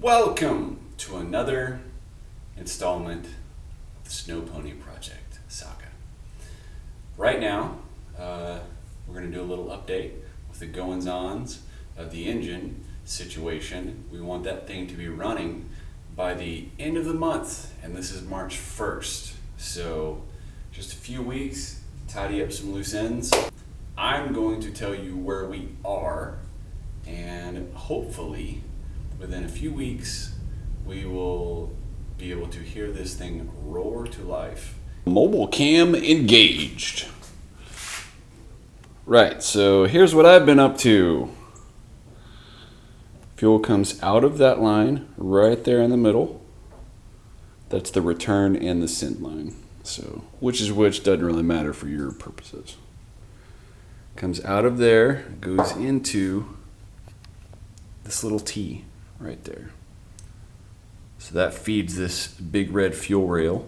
Welcome to another installment of the Snow Pony Project saga. Right now, we're going to do a little update with the goings-ons of the engine situation. We want that thing to be running by the end of the month, and this is March 1st. So just a few weeks, tidy up some loose ends. I'm going to tell you where we are, and hopefully within a few weeks, we will be able to hear this thing roar to life. Mobile cam engaged. Right, so here's what I've been up to. Fuel comes out of that line right there in the middle. That's the return and the send line. So which is which doesn't really matter for your purposes. Comes out of there, goes into this little T right there. So that feeds this big red fuel rail.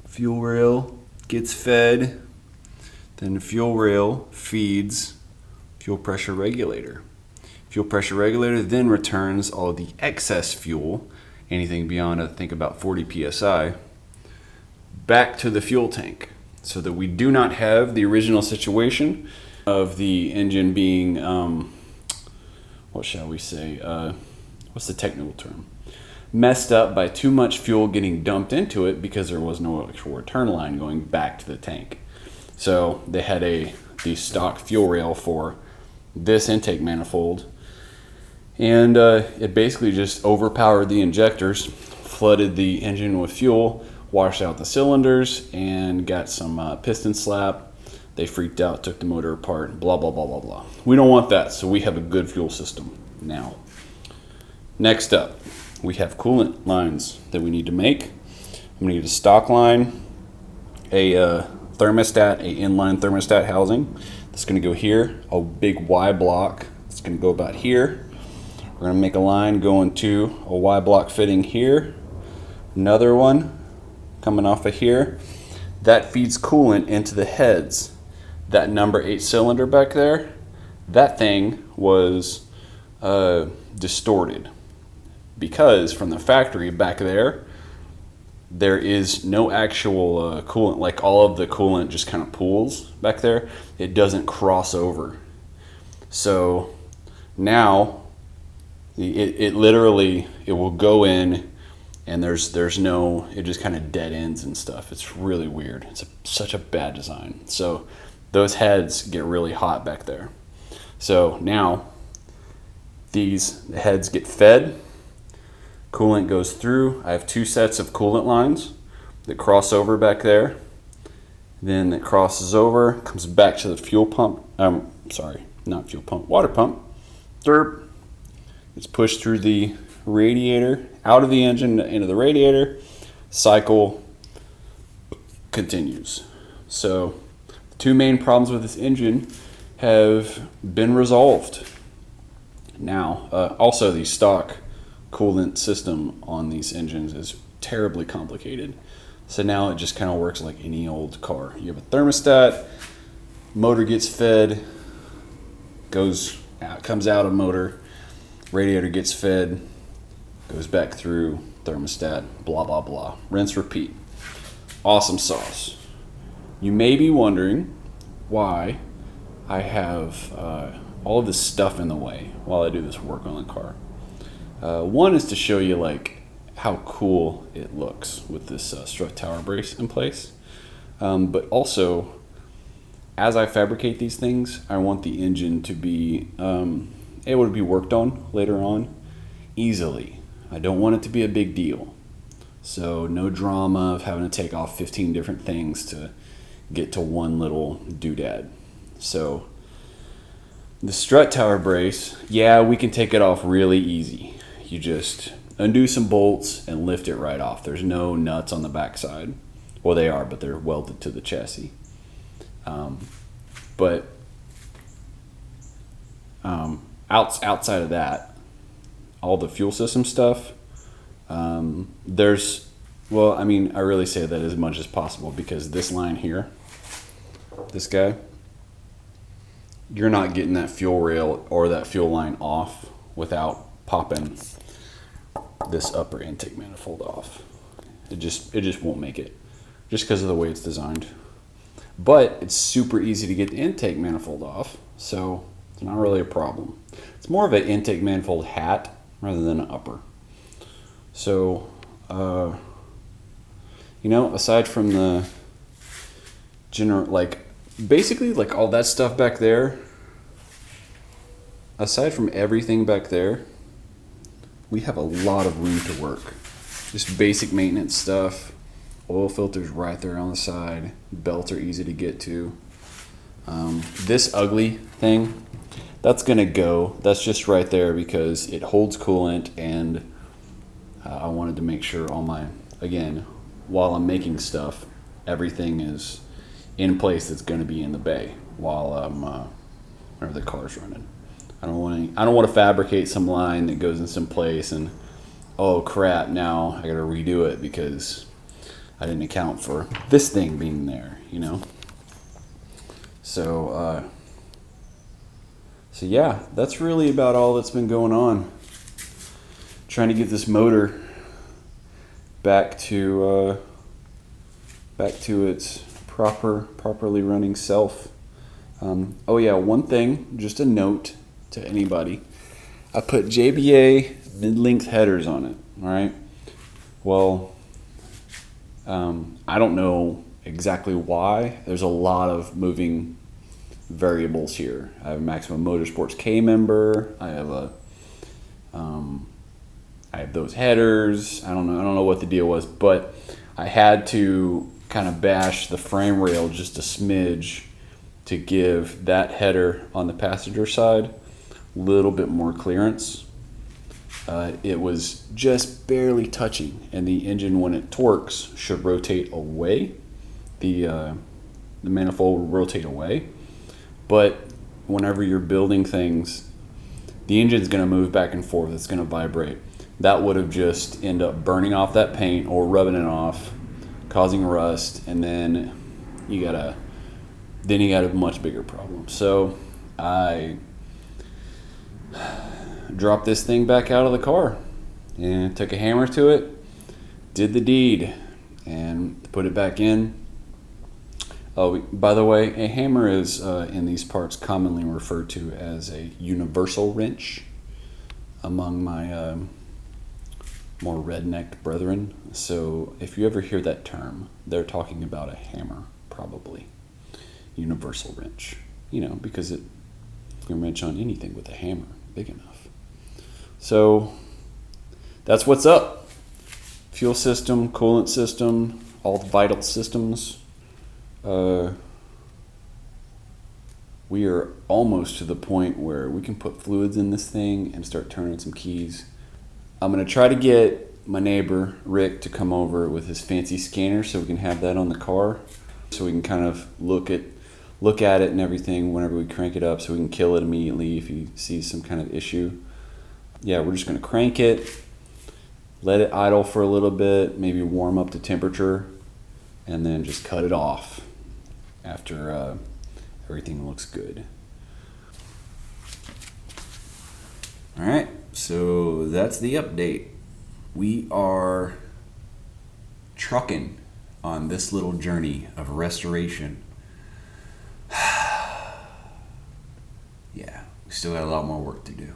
Fuel rail gets fed, then the fuel rail feeds fuel pressure regulator. Fuel pressure regulator then returns all the excess fuel, anything beyond I think about 40 psi, back to the fuel tank, so that we do not have the original situation of the engine being what shall we say, what's the technical term? Messed up by too much fuel getting dumped into it because there was no actual return line going back to the tank. So they had the stock fuel rail for this intake manifold, and it basically just overpowered the injectors, flooded the engine with fuel, washed out the cylinders, and got some piston slap. They freaked out, took the motor apart, blah, blah, blah, blah, blah. We don't want that, so we have a good fuel system now. Next up, we have coolant lines that we need to make. I'm gonna need a stock line, a thermostat, a inline thermostat housing. That's gonna go here, a big Y block. It's gonna go about here. We're gonna make a line going to a Y block fitting here. Another one coming off of here. That feeds coolant into the heads. That number 8 cylinder back there, that thing was distorted because from the factory back there is no actual coolant. Like all of the coolant just kind of pools back there. It doesn't cross over. So now it literally will go in and there's no, it just kind of dead ends and stuff. It's really weird. It's such a bad design. So those heads get really hot back there. So now these heads get fed, coolant goes through. I have 2 sets of coolant lines that cross over back there. Then it crosses over, comes back to the fuel pump. Sorry, not fuel pump, water pump. Derp. It's pushed through the radiator, out of the engine into the radiator. Cycle continues. So 2 main problems with this engine have been resolved. Now, also the stock coolant system on these engines is terribly complicated. So now it just kind of works like any old car. You have a thermostat, motor gets fed, comes out of motor, radiator gets fed, goes back through thermostat, blah, blah, blah. Rinse, repeat. Awesome sauce. You may be wondering why I have all of this stuff in the way while I do this work on the car. One is to show you like how cool it looks with this strut tower brace in place. But also, as I fabricate these things, I want the engine to be able to be worked on later on easily. I don't want it to be a big deal. So no drama of having to take off 15 different things to get to one little doodad. So the strut tower brace, yeah, we can take it off really easy. You just undo some bolts and lift it right off. There's no nuts on the backside. Well, they are, but they're welded to the chassis. Outside of that, all the fuel system stuff, well, I mean, I really say that as much as possible because this line here, this guy, you're not getting that fuel rail or that fuel line off without popping this upper intake manifold off. It just won't make it, just because of the way it's designed. But it's super easy to get the intake manifold off, so it's not really a problem. It's more of an intake manifold hat rather than an upper. So, you know, aside from the general, like, basically, like, all that stuff back there, aside from everything back there, we have a lot of room to work. Just basic maintenance stuff. Oil filters right there on the side. Belts are easy to get to. This ugly thing, that's gonna go. That's just right there because it holds coolant, and I wanted to make sure all my, again, while I'm making stuff, everything is in place that's gonna be in the bay while I'm whenever the car's running. I don't want to fabricate some line that goes in some place and, oh crap, now I gotta redo it because I didn't account for this thing being there, you know? So yeah, that's really about all that's been going on. Trying to get this motor back to its properly running self. Oh yeah, one thing, just a note to anybody. I put JBA mid-length headers on it, all right? Well, I don't know exactly why. There's a lot of moving variables here. I have a Maximum Motorsports K member. I have those headers. I don't know what the deal was, but I had to kind of bash the frame rail just a smidge to give that header on the passenger side a little bit more clearance. It was just barely touching, and the engine, when it torques, should rotate away. The manifold will rotate away, but whenever you're building things, the engine's going to move back and forth. It's going to vibrate. That would have just end up burning off that paint or rubbing it off, causing rust, and then you got a much bigger problem. So I dropped this thing back out of the car and took a hammer to it, did the deed, and put it back in. Oh, by the way, a hammer is in these parts commonly referred to as a universal wrench among my more redneck brethren. So if you ever hear that term, they're talking about a hammer, probably. Universal wrench, you know, because you can wrench on anything with a hammer big enough. So that's what's up. Fuel system, coolant system, all the vital systems. We are almost to the point where we can put fluids in this thing and start turning some keys. I'm going to try to get my neighbor, Rick, to come over with his fancy scanner so we can have that on the car, so we can kind of look at it and everything whenever we crank it up, so we can kill it immediately if he sees some kind of issue. Yeah, we're just going to crank it, let it idle for a little bit, maybe warm up to temperature, and then just cut it off after everything looks good. All right, so that's the update. We are trucking on this little journey of restoration. Yeah, we still got a lot more work to do.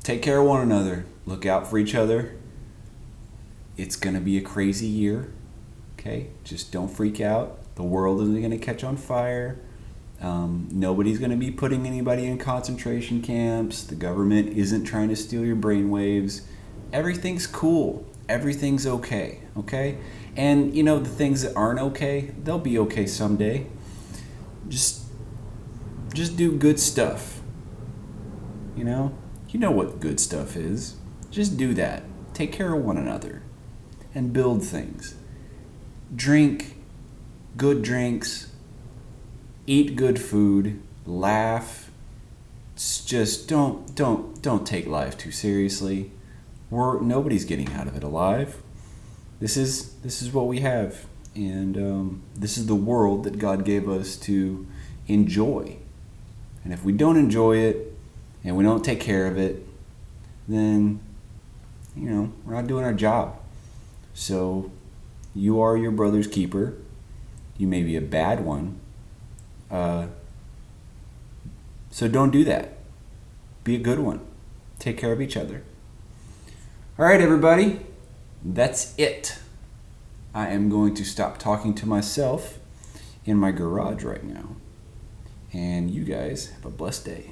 Take care of one another. Look out for each other. It's going to be a crazy year. Okay? Just don't freak out. The world isn't going to catch on fire. Nobody's going to be putting anybody in concentration camps. The government isn't trying to steal your brainwaves. Everything's cool. Everything's okay. Okay? And, you know, the things that aren't okay, they'll be okay someday. Just do good stuff. You know what good stuff is. Just do that. Take care of one another and build things. Drink good drinks. Eat good food. Laugh. Just don't take life too seriously. Nobody's getting out of it alive. This is what we have, and this is the world that God gave us to enjoy. And if we don't enjoy it and we don't take care of it, then we're not doing our job. So you are your brother's keeper. You may be a bad one. So don't do that. Be a good one. Take care of each other. All right, everybody. That's it. I am going to stop talking to myself in my garage right now. And you guys have a blessed day.